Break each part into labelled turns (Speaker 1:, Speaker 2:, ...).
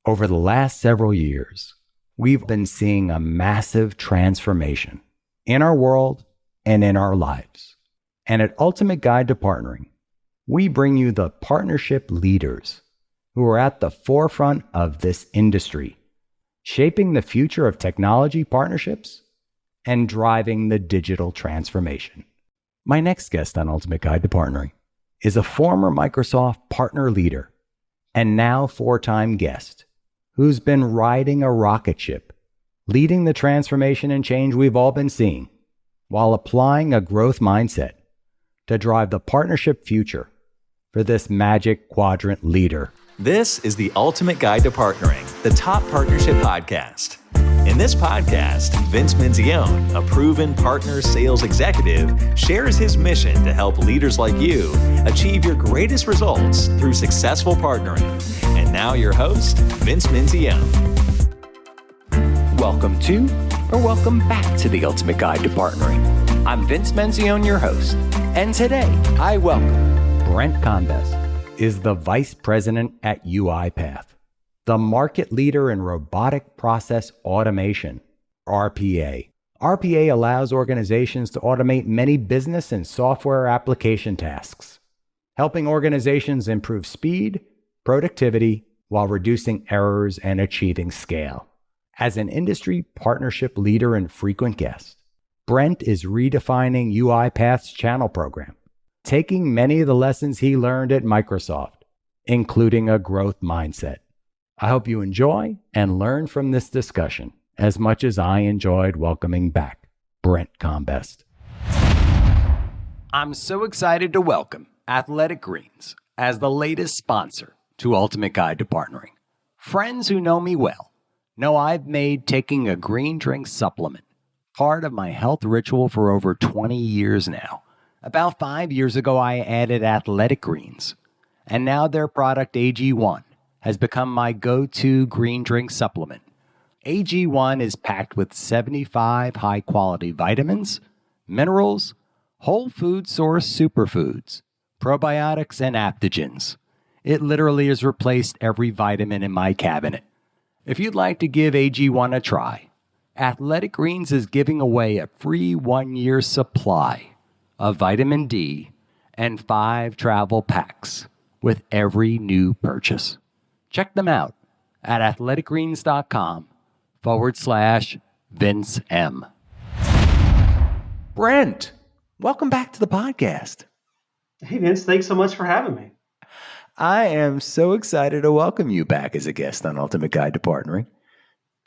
Speaker 1: Over the last several years, we've been seeing a massive transformation in our world and in our lives. And at Ultimate Guide to Partnering, we bring you the partnership leaders who are at the forefront of this industry, shaping the future of technology partnerships and driving the digital transformation. My next guest on Ultimate Guide to Partnering is a former Microsoft partner leader and now four-time guest who's been riding a rocket ship, leading the transformation and change we've all been seeing, while applying a growth mindset to drive the partnership future for this Magic Quadrant leader.
Speaker 2: This is the Ultimate Guide to Partnering, the top partnership podcast. In this podcast, Vince Menzione, a proven partner sales executive, shares his mission to help leaders like you achieve your greatest results through successful partnering. And now your host, Vince Menzione.
Speaker 1: Welcome to, or welcome back to the Ultimate Guide to Partnering. I'm Vince Menzione, your host, and today I welcome Brent Combest, is the Vice President at UIPath, the market leader in Robotic Process Automation, RPA. RPA allows organizations to automate many business and software application tasks, helping organizations improve speed, productivity, while reducing errors and achieving scale. As an industry partnership leader and frequent guest, Brent is redefining UiPath's channel program, taking many of the lessons he learned at Microsoft, including a growth mindset. I hope you enjoy and learn from this discussion as much as I enjoyed welcoming back Brent Combest. I'm so excited to welcome Athletic Greens as the latest sponsor to Ultimate Guide to Partnering. Friends who know me well know I've made taking a green drink supplement part of my health ritual for over 20 years now. About 5 years ago, I added Athletic Greens, and now their product AG1 has become my go-to green drink supplement. AG1 is packed with 75 high-quality vitamins, minerals, whole food source superfoods, probiotics, and adaptogens. It literally has replaced every vitamin in my cabinet. If you'd like to give AG1 a try, Athletic Greens is giving away a free 1-year supply of vitamin D and 5 travel packs with every new purchase. Check them out at athleticgreens.com/Vince M. Brent, welcome back to the podcast.
Speaker 3: Hey, Vince, thanks so much for having me.
Speaker 1: I am so excited to welcome you back as a guest on Ultimate Guide to Partnering.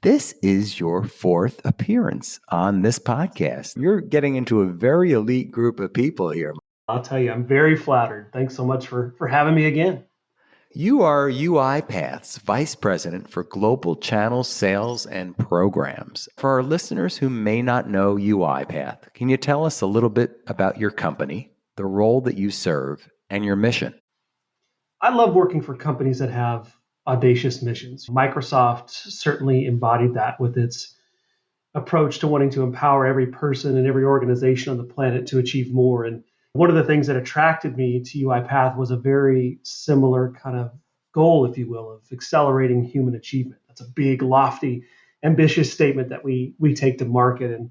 Speaker 1: This is your 4th appearance on this podcast. You're getting into a very elite group of people here.
Speaker 3: I'll tell you, I'm very flattered. Thanks so much for having me again.
Speaker 1: You are UiPath's Vice President for Global Channel Sales and Programs. For our listeners who may not know UiPath, can you tell us a little bit about your company, the role that you serve, and your mission?
Speaker 3: I love working for companies that have audacious missions. Microsoft certainly embodied that with its approach to wanting to empower every person and every organization on the planet to achieve more. And one of the things that attracted me to UiPath was a very similar kind of goal, if you will, of accelerating human achievement. That's a big, lofty, ambitious statement that we take to market. And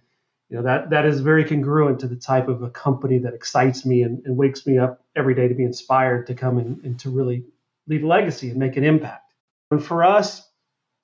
Speaker 3: that is very congruent to the type of a company that excites me and wakes me up every day to be inspired to come and to really leave a legacy and make an impact. And for us,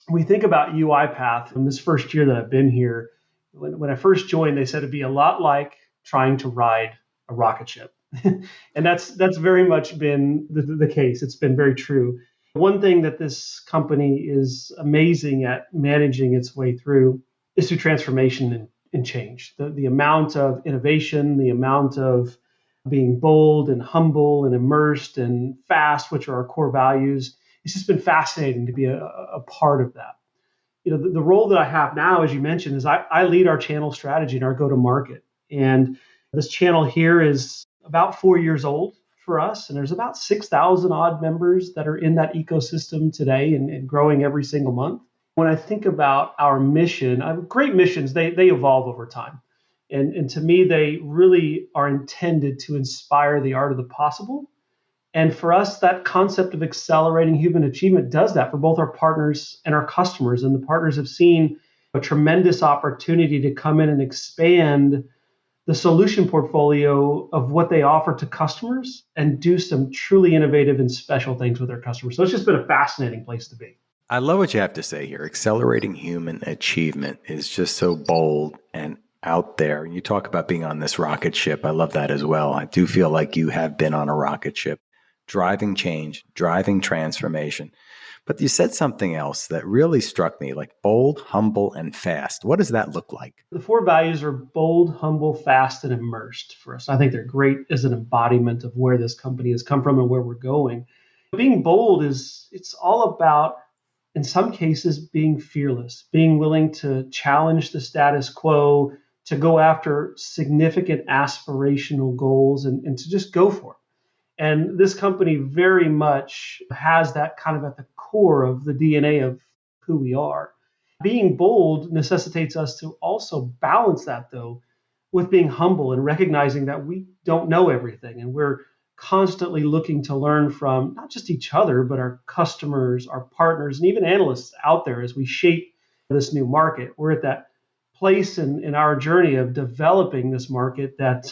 Speaker 3: we think about UiPath in this first year that I've been here. When I first joined, they said it'd be a lot like trying to ride a rocket ship. And that's very much been the case. It's been very true. One thing that this company is amazing at managing its way through is through transformation and change. The amount of innovation, the amount of being bold and humble and immersed and fast, which are our core values. It's just been fascinating to be a part of that. The role that I have now, as you mentioned, is I lead our channel strategy and our go-to-market. And this channel here is about 4 years old for us. And there's about 6,000 odd members that are in that ecosystem today and growing every single month. When I think about our mission, great missions, they evolve over time. And to me, they really are intended to inspire the art of the possible And for us, that concept of accelerating human achievement does that for both our partners and our customers. And the partners have seen a tremendous opportunity to come in and expand the solution portfolio of what they offer to customers and do some truly innovative and special things with their customers. So it's just been a fascinating place to be.
Speaker 1: I love what you have to say here. Accelerating human achievement is just so bold and out there. You talk about being on this rocket ship. I love that as well. I do feel like you have been on a rocket ship, driving change, driving transformation. But you said something else that really struck me, like bold, humble, and fast. What does that look like?
Speaker 3: The four values are bold, humble, fast, and immersed for us. I think they're great as an embodiment of where this company has come from and where we're going. Being bold it's all about, in some cases, being fearless, being willing to challenge the status quo, to go after significant aspirational goals and to just go for it. And this company very much has that kind of at the core of the DNA of who we are. Being bold necessitates us to also balance that, though, with being humble and recognizing that we don't know everything. And we're constantly looking to learn from not just each other, but our customers, our partners, and even analysts out there as we shape this new market. We're at that place in our journey of developing this market that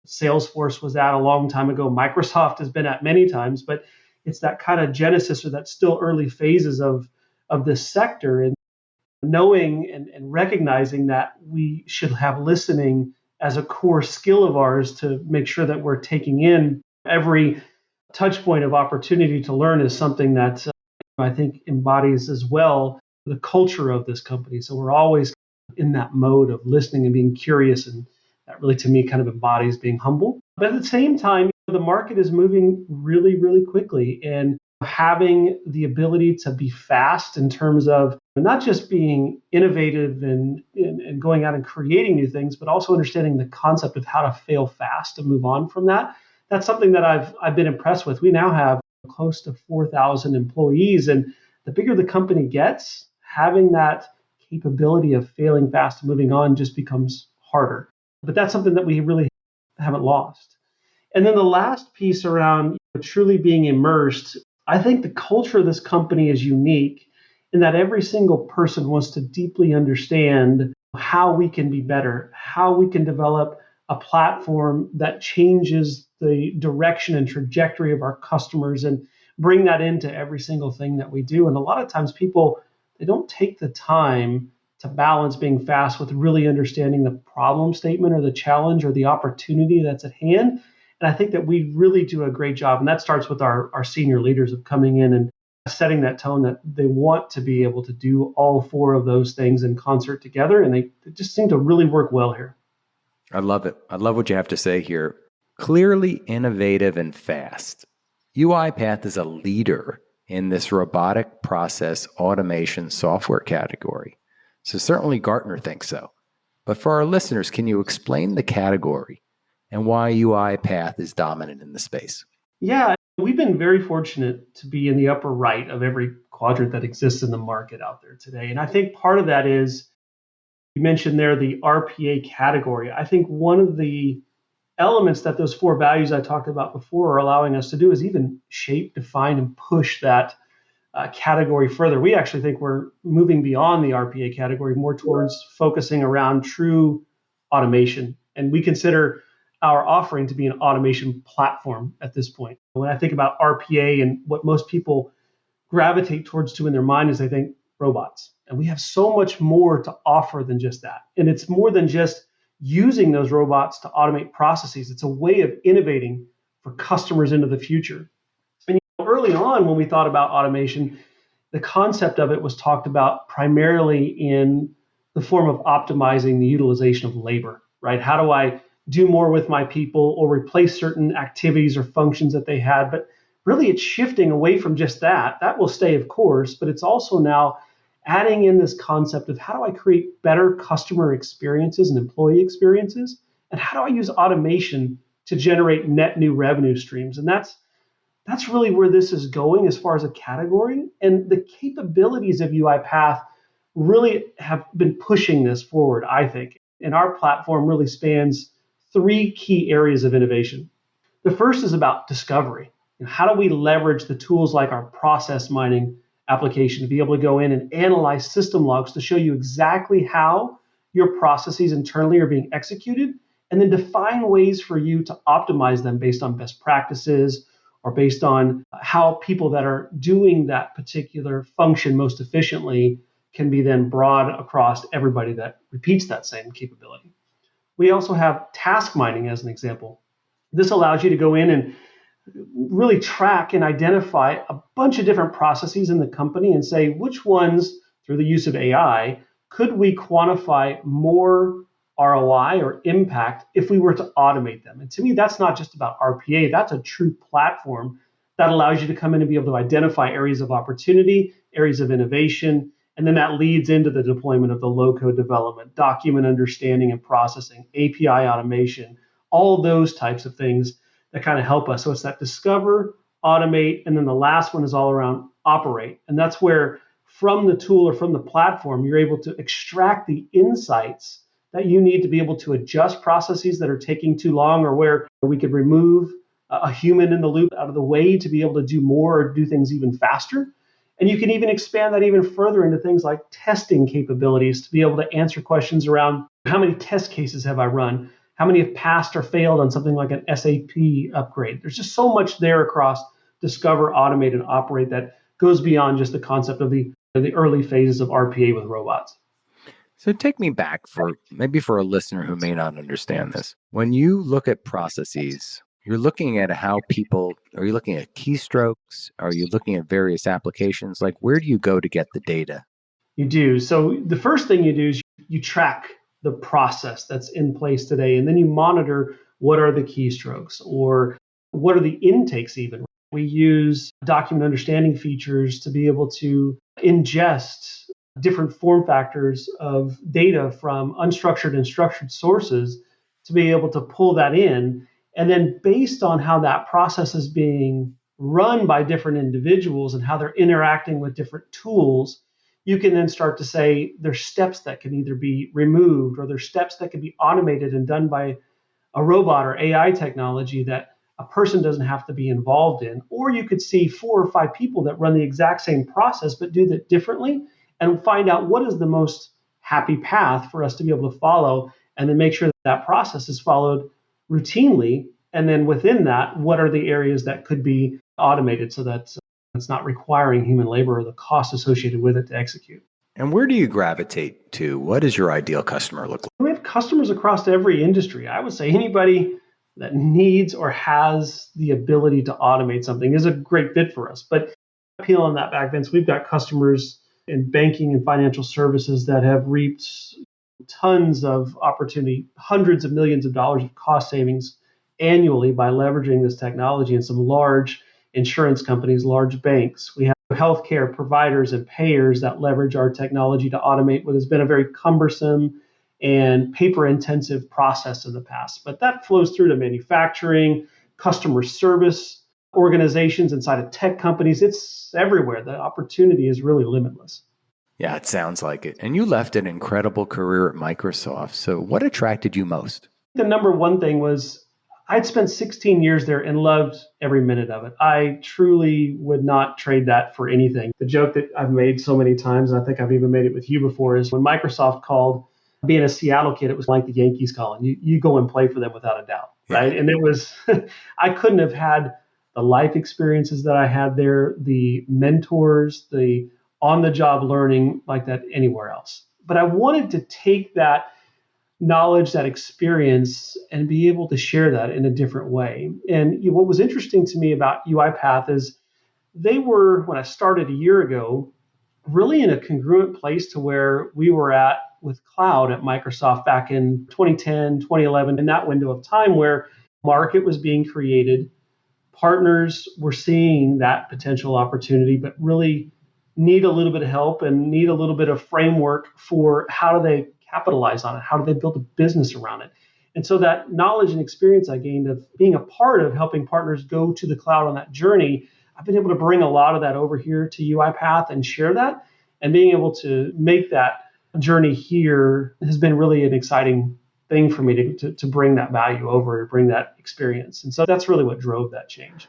Speaker 3: Salesforce was at a long time ago. Microsoft has been at many times, but it's that kind of genesis or that still early phases of this sector. And knowing and recognizing that we should have listening as a core skill of ours to make sure that we're taking in every touch point of opportunity to learn is something that I think embodies as well the culture of this company. So we're always in that mode of listening and being curious, and that really to me kind of embodies being humble. But at the same time, the market is moving really, really quickly, and having the ability to be fast in terms of not just being innovative and going out and creating new things, but also understanding the concept of how to fail fast and move on from that. That's something that I've been impressed with. We now have close to 4,000 employees, and the bigger the company gets, having that capability of failing fast and moving on just becomes harder. But that's something that we really haven't lost. And then the last piece around truly being immersed, I think the culture of this company is unique in that every single person wants to deeply understand how we can be better, how we can develop a platform that changes the direction and trajectory of our customers and bring that into every single thing that we do. And a lot of times people, they don't take the time to balance being fast with really understanding the problem statement or the challenge or the opportunity that's at hand. And I think that we really do a great job. And that starts with our senior leaders of coming in and setting that tone that they want to be able to do all four of those things in concert together. And they just seem to really work well here.
Speaker 1: I love it. I love what you have to say here. Clearly innovative and fast. UiPath is a leader in this robotic process automation software category. So certainly Gartner thinks so. But for our listeners, can you explain the category and why UiPath is dominant in the space?
Speaker 3: Yeah, we've been very fortunate to be in the upper right of every quadrant that exists in the market out there today. And I think part of that is, you mentioned there the RPA category. I think one of the elements that those four values I talked about before are allowing us to do is even shape, define, and push that category further. We actually think we're moving beyond the RPA category, more towards focusing around true automation. And we consider our offering to be an automation platform at this point. When I think about RPA and what most people gravitate towards to in their mind is they think robots. And we have so much more to offer than just that. And it's more than just using those robots to automate processes. It's a way of innovating for customers into the future. And early on, when we thought about automation, the concept of it was talked about primarily in the form of optimizing the utilization of labor, right? How do I do more with my people or replace certain activities or functions that they had? But really, it's shifting away from just that. That will stay, of course, but it's also now adding in this concept of how do I create better customer experiences and employee experiences? And how do I use automation to generate net new revenue streams? And that's really where this is going as far as a category. And the capabilities of UiPath really have been pushing this forward, I think. And our platform really spans three key areas of innovation. The first is about discovery. How do we leverage the tools like our process mining application to be able to go in and analyze system logs to show you exactly how your processes internally are being executed, and then define ways for you to optimize them based on best practices or based on how people that are doing that particular function most efficiently can be then brought across everybody that repeats that same capability. We also have task mining as an example. This allows you to go in and really track and identify a bunch of different processes in the company and say which ones, through the use of AI, could we quantify more ROI or impact if we were to automate them. And to me, that's not just about RPA, that's a true platform that allows you to come in and be able to identify areas of opportunity, areas of innovation, and then that leads into the deployment of the low-code development, document understanding and processing, API automation, all those types of things that kind of help us. So it's that discover, automate, and then the last one is all around operate. And that's where from the tool or from the platform, you're able to extract the insights that you need to be able to adjust processes that are taking too long, or where we could remove a human in the loop out of the way to be able to do more or do things even faster. And you can even expand that even further into things like testing capabilities to be able to answer questions around how many test cases have I run? How many have passed or failed on something like an SAP upgrade? There's just so much there across discover, automate, and operate that goes beyond just the concept of the early phases of RPA with robots.
Speaker 1: So take me back for a listener who may not understand this. When you look at processes, you're looking at are you looking at keystrokes? Are you looking at various applications? Like, where do you go to get the data?
Speaker 3: You do. So the first thing you do is you track the process that's in place today, and then you monitor what are the keystrokes or what are the intakes even. We use document understanding features to be able to ingest different form factors of data from unstructured and structured sources to be able to pull that in. And then based on how that process is being run by different individuals and how they're interacting with different tools, you can then start to say there's steps that can either be removed or there's steps that can be automated and done by a robot or AI technology that a person doesn't have to be involved in. Or you could see 4 or 5 people that run the exact same process but do that differently and find out what is the most happy path for us to be able to follow, and then make sure that that process is followed routinely. And then within that, what are the areas that could be automated so that it's not requiring human labor or the cost associated with it to execute.
Speaker 1: And where do you gravitate to? What does your ideal customer look like?
Speaker 3: We have customers across every industry. I would say anybody that needs or has the ability to automate something is a great fit for us. But peeling that back, Vince, we've got customers in banking and financial services that have reaped tons of opportunity, hundreds of millions of dollars of cost savings annually by leveraging this technology, and some large insurance companies, large banks. We have healthcare providers and payers that leverage our technology to automate what has been a very cumbersome and paper-intensive process in the past. But that flows through to manufacturing, customer service organizations inside of tech companies. It's everywhere. The opportunity is really limitless.
Speaker 1: Yeah, it sounds like it. And you left an incredible career at Microsoft. So what attracted you most?
Speaker 3: The number one thing was I'd spent 16 years there and loved every minute of it. I truly would not trade that for anything. The joke that I've made so many times, and I think I've even made it with you before, is when Microsoft called, being a Seattle kid, it was like the Yankees calling. You go and play for them without a doubt, right? Yeah. And it was, I couldn't have had the life experiences that I had there, the mentors, the on-the-job learning like that anywhere else. But I wanted to take that knowledge, that experience, and be able to share that in a different way. And what was interesting to me about UiPath is they were, when I started a year ago, really in a congruent place to where we were at with cloud at Microsoft back in 2010, 2011, in that window of time where market was being created, partners were seeing that potential opportunity, but really need a little bit of help and need a little bit of framework for how do they capitalize on it? How do they build a business around it? And so that knowledge and experience I gained of being a part of helping partners go to the cloud on that journey, I've been able to bring a lot of that over here to UiPath and share that. And being able to make that journey here has been really an exciting thing for me to bring that value over, to bring that experience. And so that's really what drove that change.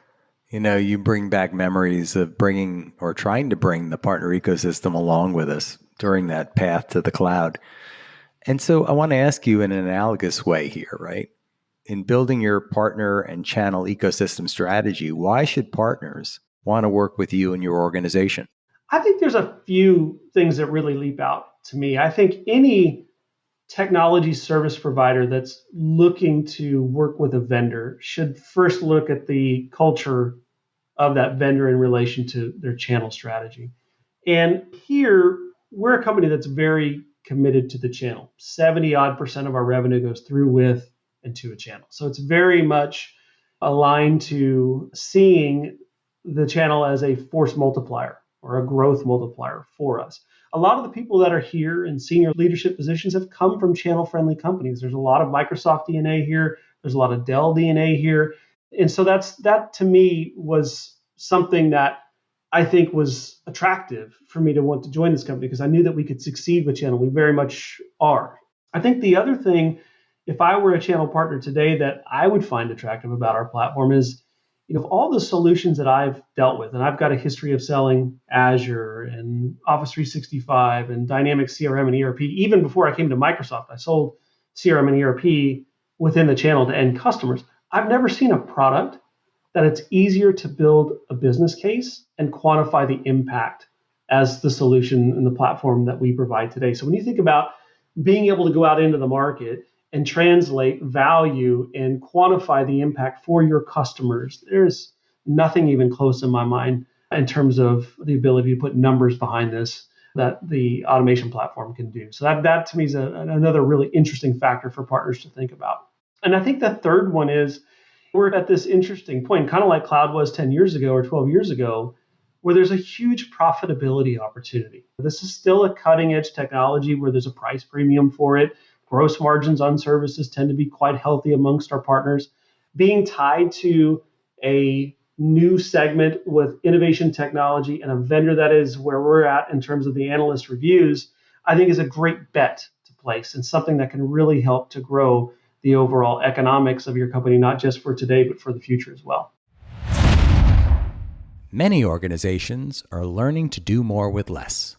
Speaker 1: You bring back memories of bringing or trying to bring the partner ecosystem along with us during that path to the cloud. And so I want to ask you in an analogous way here, right? In building your partner and channel ecosystem strategy, why should partners want to work with you and your organization?
Speaker 3: I think there's a few things that really leap out to me. I think any technology service provider that's looking to work with a vendor should first look at the culture of that vendor in relation to their channel strategy. And here, we're a company that's very committed to the channel. 70 odd percent of our revenue goes through, with, and to a channel. So it's very much aligned to seeing the channel as a force multiplier or a growth multiplier for us. A lot of the people that are here in senior leadership positions have come from channel-friendly companies. There's a lot of Microsoft DNA here. There's a lot of Dell DNA here. And so that to me was something that I think was attractive for me to want to join this company, because I knew that we could succeed with channel. We very much are. I think the other thing, if I were a channel partner today, that I would find attractive about our platform is, of all the solutions that I've dealt with, and I've got a history of selling Azure and Office 365 and Dynamics CRM and ERP. Even before I came to Microsoft, I sold CRM and ERP within the channel to end customers. I've never seen a product that it's easier to build a business case and quantify the impact as the solution and the platform that we provide today. So when you think about being able to go out into the market and translate value and quantify the impact for your customers, there's nothing even close in my mind in terms of the ability to put numbers behind this that the automation platform can do. So that to me is another really interesting factor for partners to think about. And I think the third one is, we're at this interesting point, kind of like cloud was 10 years ago or 12 years ago, where there's a huge profitability opportunity. This is still a cutting edge technology where there's a price premium for it. Gross margins on services tend to be quite healthy amongst our partners. Being tied to a new segment with innovation technology and a vendor that is where we're at in terms of the analyst reviews, I think is a great bet to place, and something that can really help to grow the overall economics of your company, not just for today, but for the future as well.
Speaker 1: Many organizations are learning to do more with less.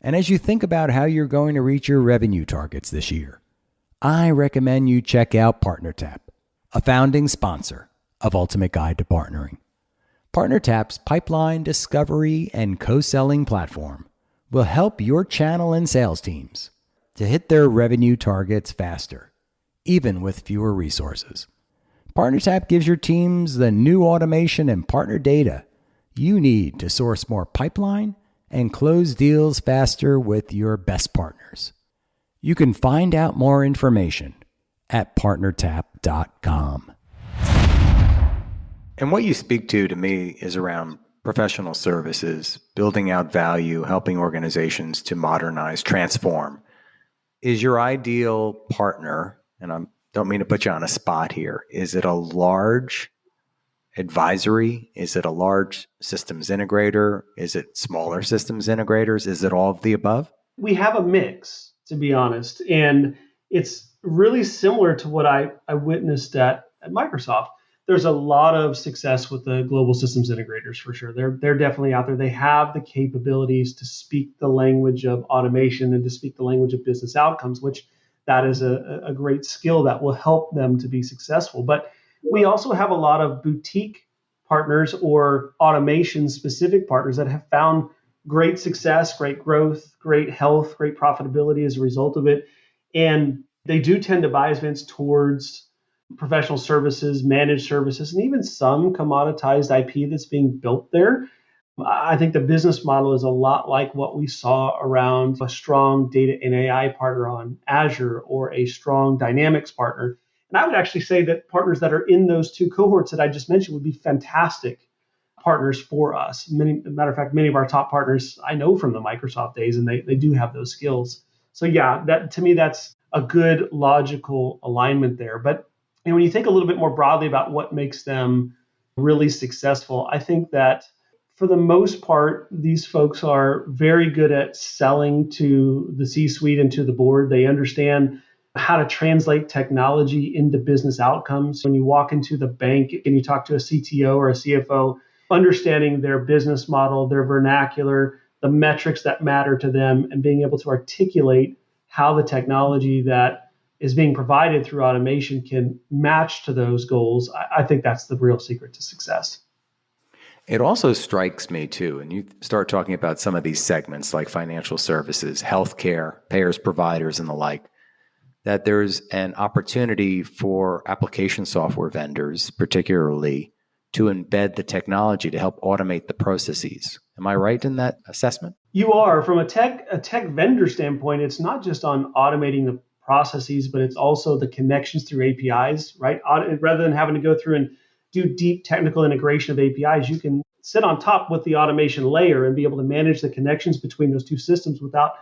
Speaker 1: And as you think about how you're going to reach your revenue targets this year, I recommend you check out PartnerTap, a founding sponsor of Ultimate Guide to Partnering. PartnerTap's pipeline discovery and co-selling platform will help your channel and sales teams to hit their revenue targets faster, even with fewer resources. PartnerTap gives your teams the new automation and partner data you need to source more pipeline and close deals faster with your best partners. You can find out more information at partnertap.com. And what you speak to me is around professional services, building out value, helping organizations to modernize, transform. Is your ideal partner, and I don't mean to put you on a spot here, is it a large advisory? Is it a large systems integrator? Is it smaller systems integrators? Is it all of the above?
Speaker 3: We have a mix, to be honest, and it's really similar to what I witnessed at Microsoft. There's a lot of success with the global systems integrators, for sure. They're definitely out there. They have the capabilities to speak the language of automation and to speak the language of business outcomes, which that is a great skill that will help them to be successful. But we also have a lot of boutique partners or automation-specific partners that have found great success, great growth, great health, great profitability as a result of it. And they do tend to bias Vince towards professional services, managed services, and even some commoditized IP that's being built there. I think the business model is a lot like what we saw around a strong data and AI partner on Azure or a strong Dynamics partner. And I would actually say that partners that are in those two cohorts that I just mentioned would be fantastic partners for us. Matter of fact, many of our top partners I know from the Microsoft days, and they do have those skills. So yeah, that to me, that's a good logical alignment there. But when you think a little bit more broadly about what makes them really successful, I think that for the most part, these folks are very good at selling to the C-suite and to the board. They understand how to translate technology into business outcomes. When you walk into the bank and you talk to a CTO or a CFO, understanding their business model, their vernacular, the metrics that matter to them, and being able to articulate how the technology that is being provided through automation can match to those goals. I think that's the real secret to success.
Speaker 1: It also strikes me too, and you start talking about some of these segments like financial services, healthcare, payers, providers, and the like, that there's an opportunity for application software vendors, particularly, to embed the technology to help automate the processes. Am I right in that assessment?
Speaker 3: You are. From a tech vendor standpoint, it's not just on automating the processes, but it's also the connections through APIs, right? Rather than having to go through and do deep technical integration of APIs, you can sit on top with the automation layer and be able to manage the connections between those two systems without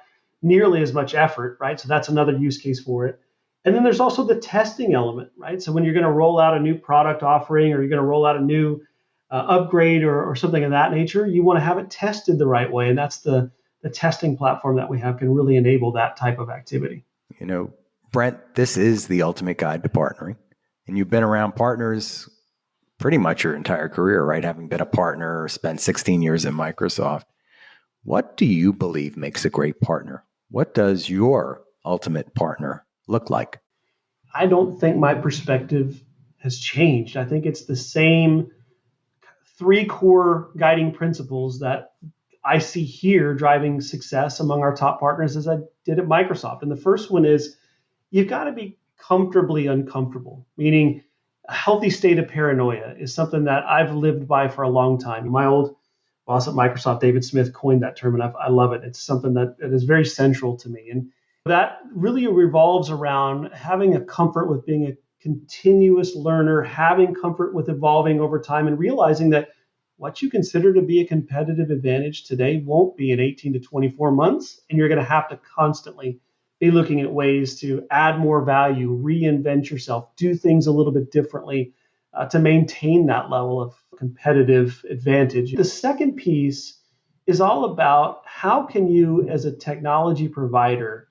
Speaker 3: nearly as much effort, right? So that's another use case for it. And then there's also the testing element, right? So when you're going to roll out a new product offering or you're going to roll out a new upgrade or something of that nature, you want to have it tested the right way. And that's the testing platform that we have can really enable that type of activity.
Speaker 1: You know, Brent, this is the ultimate guide to partnering. And you've been around partners pretty much your entire career, right? Having been a partner, spent 16 years at Microsoft. What do you believe makes a great partner? What does your ultimate partner look like?
Speaker 3: I don't think my perspective has changed. I think it's the same three core guiding principles that I see here driving success among our top partners as I did at Microsoft. And the first one is you've got to be comfortably uncomfortable, meaning a healthy state of paranoia is something that I've lived by for a long time. My old boss at Microsoft, David Smith, coined that term, and I love it. It's something that is very central to me. And that really revolves around having a comfort with being a continuous learner, having comfort with evolving over time, and realizing that what you consider to be a competitive advantage today won't be in 18 to 24 months, and you're going to have to constantly be looking at ways to add more value, reinvent yourself, do things a little bit differently to maintain that level of competitive advantage. The second piece is all about how can you, as a technology provider,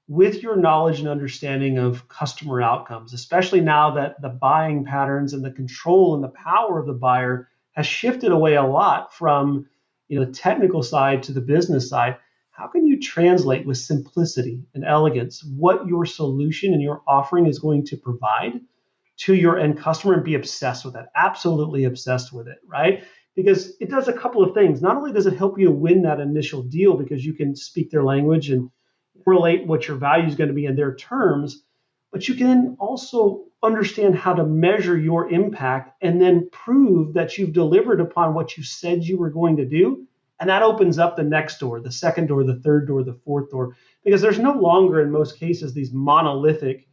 Speaker 3: with your knowledge and understanding of customer outcomes, especially now that the buying patterns and the control and the power of the buyer has shifted away a lot from the technical side to the business side, how can you translate with simplicity and elegance what your solution and your offering is going to provide to your end customer and be obsessed with it, absolutely obsessed with it, right? Because it does a couple of things. Not only does it help you to win that initial deal because you can speak their language and relate what your value is going to be in their terms, but you can also understand how to measure your impact and then prove that you've delivered upon what you said you were going to do. And that opens up the next door, the second door, the third door, the fourth door, because there's no longer, in most cases, these monolithic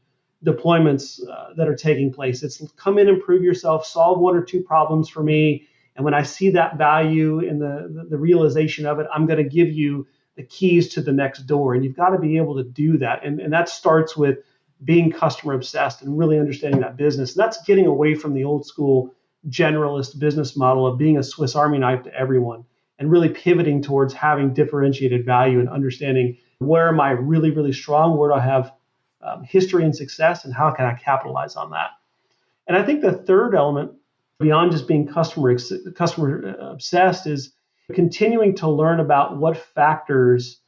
Speaker 3: deployments that are taking place. It's come in and prove yourself, solve one or two problems for me. And when I see that value and the realization of it, I'm going to give you the keys to the next door. And you've got to be able to do that. And that starts with being customer obsessed and really understanding that business. And that's getting away from the old school generalist business model of being a Swiss Army knife to everyone and really pivoting towards having differentiated value and understanding where am I really, really strong, where do I have history and success, and how can I capitalize on that. And I think the third element, beyond just being customer obsessed, is continuing to learn about what factors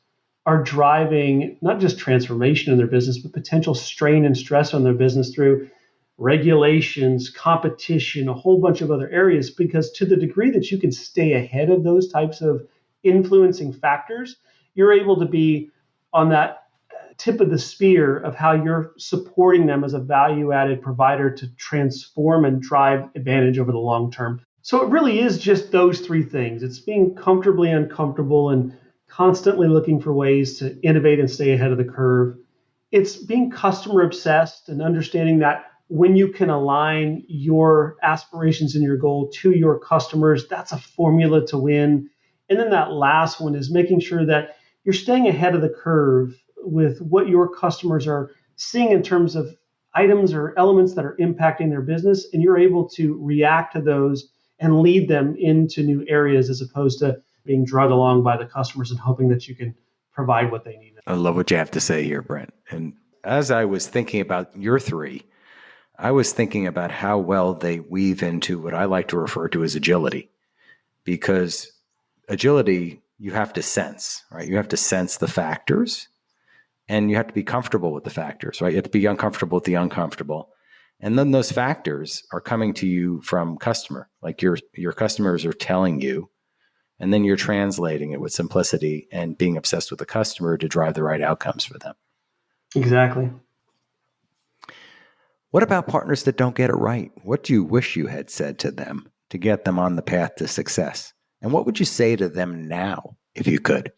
Speaker 3: are driving not just transformation in their business, but potential strain and stress on their business through regulations, competition, a whole bunch of other areas, because to the degree that you can stay ahead of those types of influencing factors, you're able to be on that tip of the spear of how you're supporting them as a value-added provider to transform and drive advantage over the long term. So it really is just those three things. It's being comfortably uncomfortable and constantly looking for ways to innovate and stay ahead of the curve. It's being customer obsessed and understanding that when you can align your aspirations and your goal to your customers, that's a formula to win. And then that last one is making sure that you're staying ahead of the curve with what your customers are seeing in terms of items or elements that are impacting their business, and you're able to react to those and lead them into new areas as opposed to being drug along by the customers and hoping that you can provide what they need.
Speaker 1: I love what you have to say here, Brent. And as I was thinking about your three, I was thinking about how well they weave into what I like to refer to as agility, because agility, you have to sense, right? You have to sense the factors and you have to be comfortable with the factors, right? You have to be uncomfortable with the uncomfortable. And then those factors are coming to you from customer, like your customers are telling you, and then you're translating it with simplicity and being obsessed with the customer to drive the right outcomes for them.
Speaker 3: Exactly.
Speaker 1: What about partners that don't get it right? What do you wish you had said to them to get them on the path to success? And what would you say to them now, if you could?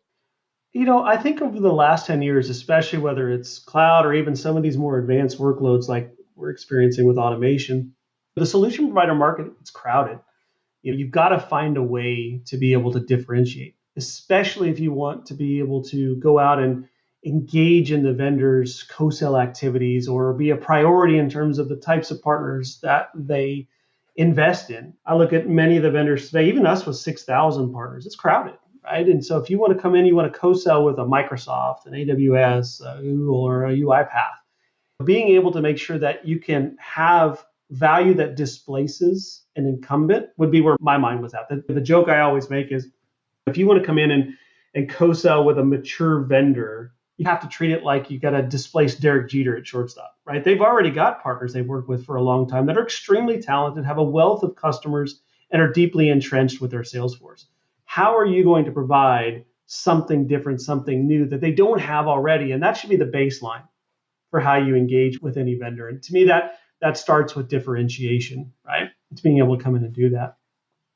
Speaker 3: I think over the last 10 years, especially whether it's cloud or even some of these more advanced workloads like we're experiencing with automation, the solution provider market is crowded. You've got to find a way to be able to differentiate, especially if you want to be able to go out and engage in the vendors' co-sell activities or be a priority in terms of the types of partners that they invest in. I look at many of the vendors today, even us with 6,000 partners, it's crowded, right? And so if you want to come in, you want to co-sell with a Microsoft, an AWS, a Google, or a UiPath, being able to make sure that you can have value that displaces an incumbent would be where my mind was at. The joke I always make is if you want to come in and co-sell with a mature vendor, you have to treat it like you got to displace Derek Jeter at shortstop, right? They've already got partners they've worked with for a long time that are extremely talented, have a wealth of customers, and are deeply entrenched with their sales force. How are you going to provide something different, something new that they don't have already? And that should be the baseline for how you engage with any vendor. And to me, that starts with differentiation, right? It's being able to come in and do that.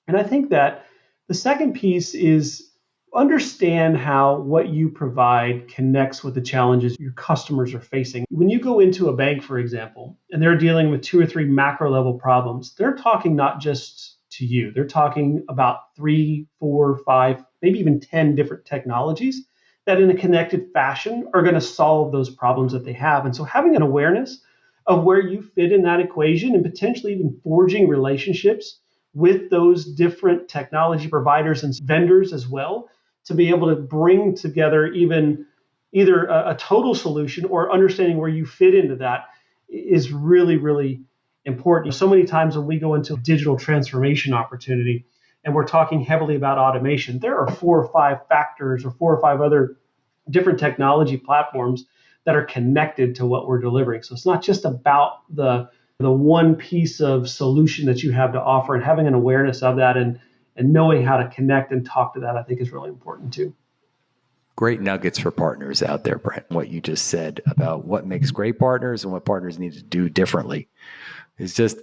Speaker 3: And I think that the second piece is understand how what you provide connects with the challenges your customers are facing. When you go into a bank, for example, and they're dealing with 2 or 3 macro level problems, they're talking not just to you, they're talking about 3, 4, 5, maybe even 10 different technologies that in a connected fashion are going to solve those problems that they have. And so having an awareness of where you fit in that equation and potentially even forging relationships with those different technology providers and vendors as well, to be able to bring together even either a total solution or understanding where you fit into that is really, really important. So many times when we go into a digital transformation opportunity and we're talking heavily about automation, there are 4 or 5 factors or 4 or 5 other different technology platforms that are connected to what we're delivering. So it's not just about the one piece of solution that you have to offer, and having an awareness of that and knowing how to connect and talk to that, I think is really important too.
Speaker 1: Great nuggets for partners out there, Brent. What you just said about what makes great partners and what partners need to do differently is just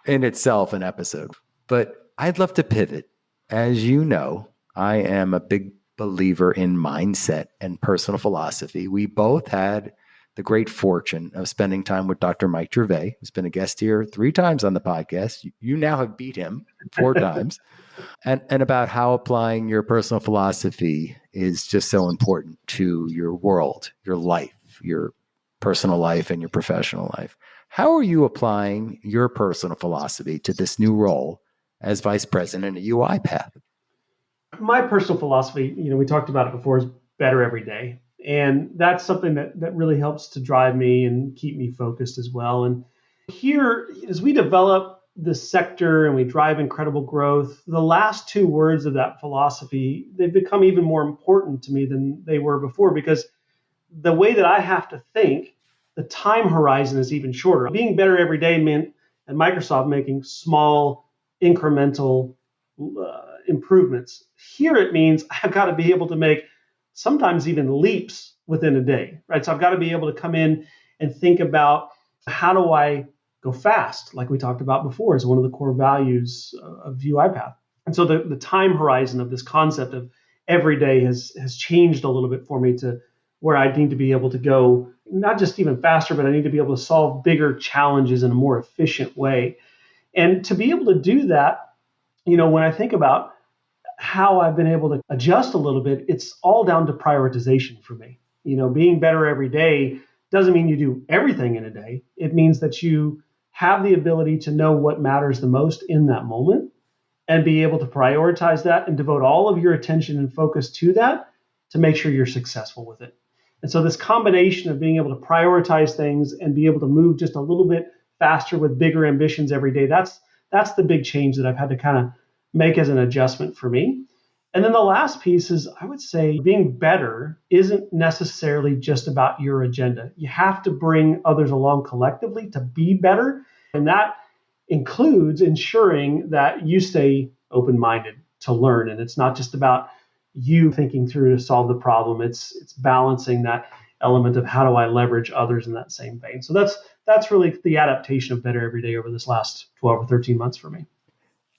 Speaker 1: in itself an episode. But I'd love to pivot. As you know, I am a big believer in mindset and personal philosophy. We both had the great fortune of spending time with Dr. Mike Gervais, who's been a guest here 3 times on the podcast. You now have beat him 4 times. And about how applying your personal philosophy is just so important to your world, your life, your personal life and your professional life. How are you applying your personal philosophy to this new role as vice president at UIPath?
Speaker 3: My personal philosophy, we talked about it before, is better every day. And that's something that really helps to drive me and keep me focused as well. And here, as we develop the sector and we drive incredible growth, the last 2 words of that philosophy, they've become even more important to me than they were before, because the way that I have to think, the time horizon is even shorter. Being better every day meant at Microsoft making small incremental improvements. Here it means I've got to be able to make sometimes even leaps within a day, right? So I've got to be able to come in and think about, how do I go fast, like we talked about before, is one of the core values of UiPath. And so the time horizon of this concept of every day has changed a little bit for me to where I need to be able to go not just even faster, but I need to be able to solve bigger challenges in a more efficient way. And to be able to do that, when I think about how I've been able to adjust a little bit, it's all down to prioritization for me. Being better every day doesn't mean you do everything in a day. It means that you have the ability to know what matters the most in that moment and be able to prioritize that and devote all of your attention and focus to that to make sure you're successful with it. And so this combination of being able to prioritize things and be able to move just a little bit faster with bigger ambitions every day, that's the big change that I've had to kind of make as an adjustment for me. And then the last piece is, I would say, being better isn't necessarily just about your agenda. You have to bring others along collectively to be better. And that includes ensuring that you stay open-minded to learn. And it's not just about you thinking through to solve the problem. It's balancing that element of how do I leverage others in that same vein. So that's really the adaptation of Better Every Day over this last 12 or 13 months for me.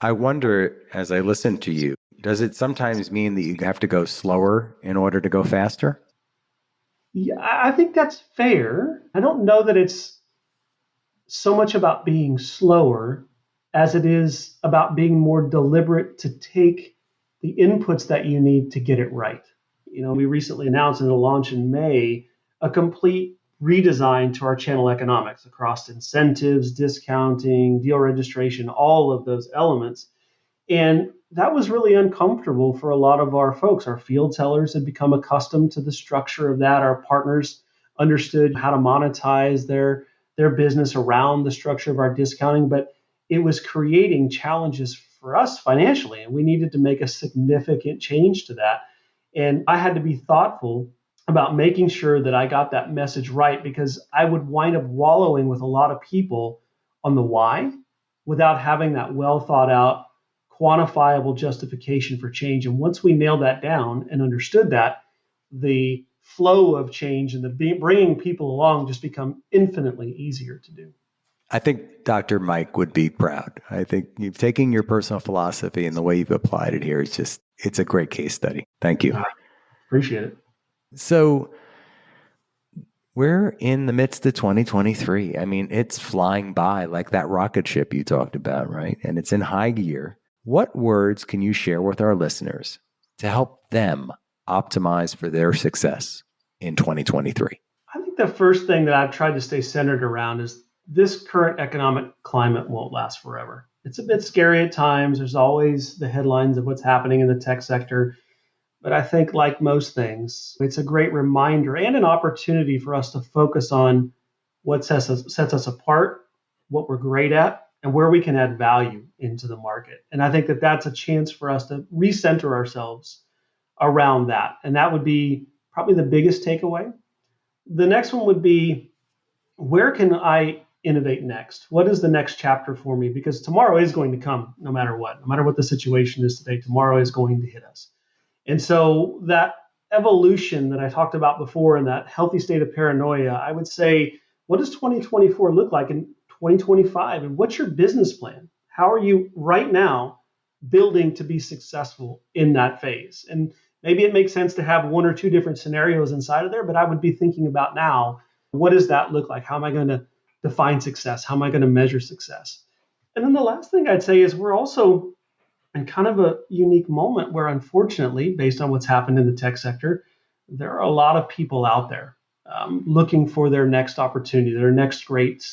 Speaker 1: I wonder, as I listen to you, does it sometimes mean that you have to go slower in order to go faster?
Speaker 3: Yeah, I think that's fair. I don't know that it's so much about being slower as it is about being more deliberate to take the inputs that you need to get it right. We recently announced in the launch in May a complete redesign to our channel economics across incentives, discounting, deal registration, all of those elements. And that was really uncomfortable for a lot of our folks. Our field sellers had become accustomed to the structure of that. Our partners understood how to monetize their business around the structure of our discounting, but it was creating challenges for us financially, and we needed to make a significant change to that. And I had to be thoughtful about making sure that I got that message right, because I would wind up wallowing with a lot of people on the why without having that well thought out, quantifiable justification for change. And once we nailed that down and understood that, the flow of change and the bringing people along just become infinitely easier to do.
Speaker 1: I think Dr. Mike would be proud. I think you've taken your personal philosophy and the way you've applied it here. It's a great case study. Thank you.
Speaker 3: Appreciate it.
Speaker 1: So we're in the midst of 2023. I mean, it's flying by like that rocket ship you talked about, right? And it's in high gear. What words can you share with our listeners to help them optimize for their success in 2023?
Speaker 3: I think the first thing that I've tried to stay centered around is this current economic climate won't last forever. It's a bit scary at times. There's always the headlines of what's happening in the tech sector. But I think, like most things, it's a great reminder and an opportunity for us to focus on what sets us apart, what we're great at, and where we can add value into the market. And I think that that's a chance for us to recenter ourselves around that. And that would be probably the biggest takeaway. The next one would be, where can I innovate next? What is the next chapter for me? Because tomorrow is going to come no matter what. No matter what the situation is today, tomorrow is going to hit us. And so that evolution that I talked about before and that healthy state of paranoia, I would say, what does 2024 look like in 2025? And what's your business plan? How are you right now building to be successful in that phase? And maybe it makes sense to have one or two different scenarios inside of there, but I would be thinking about now, what does that look like? How am I going to define success? How am I going to measure success? And then the last thing I'd say is we're also in kind of a unique moment where, unfortunately, based on what's happened in the tech sector, there are a lot of people out there looking for their next opportunity, their next great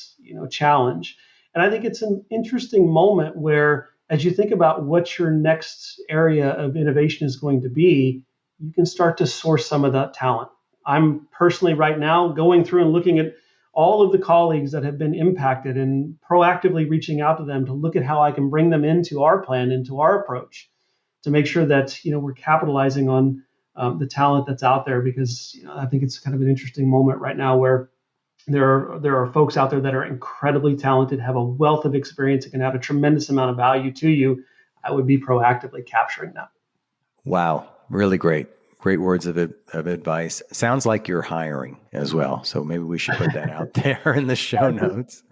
Speaker 3: challenge. And I think it's an interesting moment where, as you think about what your next area of innovation is going to be, you can start to source some of that talent. I'm personally right now going through and looking at all of the colleagues that have been impacted and proactively reaching out to them to look at how I can bring them into our plan, into our approach, to make sure that we're capitalizing on the talent that's out there. Because I think it's kind of an interesting moment right now where there are folks out there that are incredibly talented, have a wealth of experience, and can add a tremendous amount of value to you. I would be proactively capturing that.
Speaker 1: Wow, really great. Great words of advice. Sounds like you're hiring as well. So maybe we should put that out there in the show notes.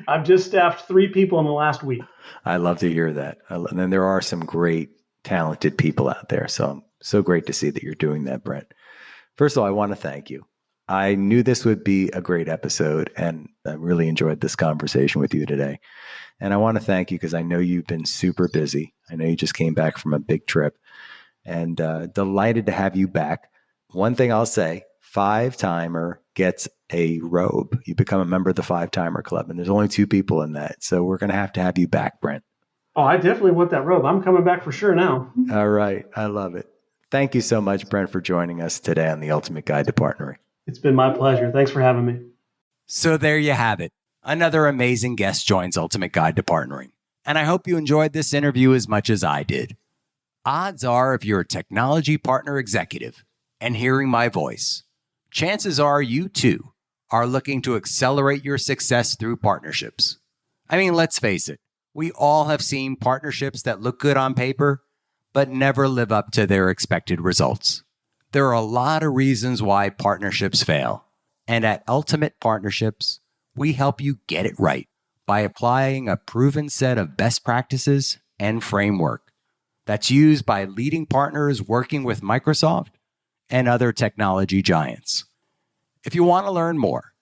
Speaker 3: I've just staffed 3 people in the last week.
Speaker 1: I love to hear that. And then there are some great, talented people out there. So great to see that you're doing that, Brent. First of all, I want to thank you. I knew this would be a great episode, and I really enjoyed this conversation with you today. And I want to thank you because I know you've been super busy. I know you just came back from a big trip. And delighted to have you back. One thing I'll say, 5-timer gets a robe. You become a member of the 5-timer club, and there's only 2 people in that. So we're going to have you back, Brent.
Speaker 3: Oh, I definitely want that robe. I'm coming back for sure now.
Speaker 1: All right. I love it. Thank you so much, Brent, for joining us today on The Ultimate Guide to Partnering.
Speaker 3: It's been my pleasure. Thanks for having me.
Speaker 1: So there you have it. Another amazing guest joins Ultimate Guide to Partnering. And I hope you enjoyed this interview as much as I did. Odds are, if you're a technology partner executive and hearing my voice, chances are you too are looking to accelerate your success through partnerships. I mean, let's face it, we all have seen partnerships that look good on paper, but never live up to their expected results. There are a lot of reasons why partnerships fail. And at Ultimate Partnerships, we help you get it right by applying a proven set of best practices and framework that's used by leading partners working with Microsoft and other technology giants. If you want to learn more,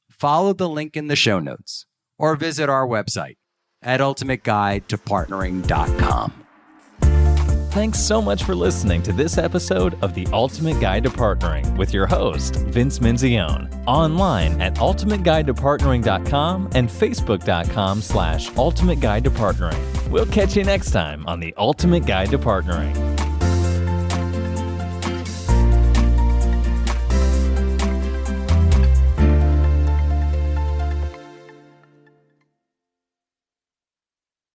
Speaker 1: follow the link in the show notes or visit our website at ultimateguidetopartnering.com.
Speaker 2: Thanks so much for listening to this episode of The Ultimate Guide to Partnering with your host, Vince Menzione. Online at ultimateguidetopartnering.com and facebook.com/ultimateguidetopartnering. We'll catch you next time on The Ultimate Guide to Partnering.